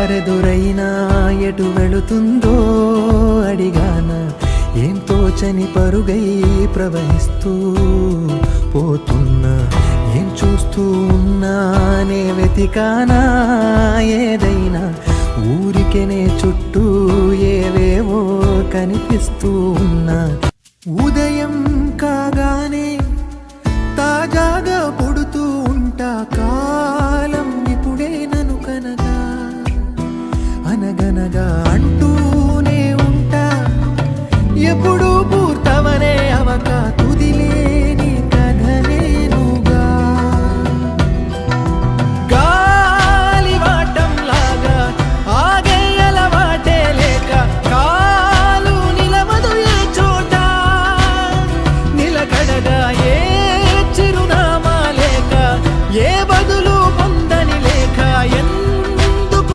దారెదురైనా ఎటు వెళుతుందో అడిగాన ఏం తోచని పరుగై ప్రవహిస్తూ పోతున్నా ఏం చూస్తూ ఉన్నానే వెతికానా ఏదైనా ఊరికెనే చుట్టూ ఏవేవో కనిపిస్తూ ఉన్నా ఉదయం కాగా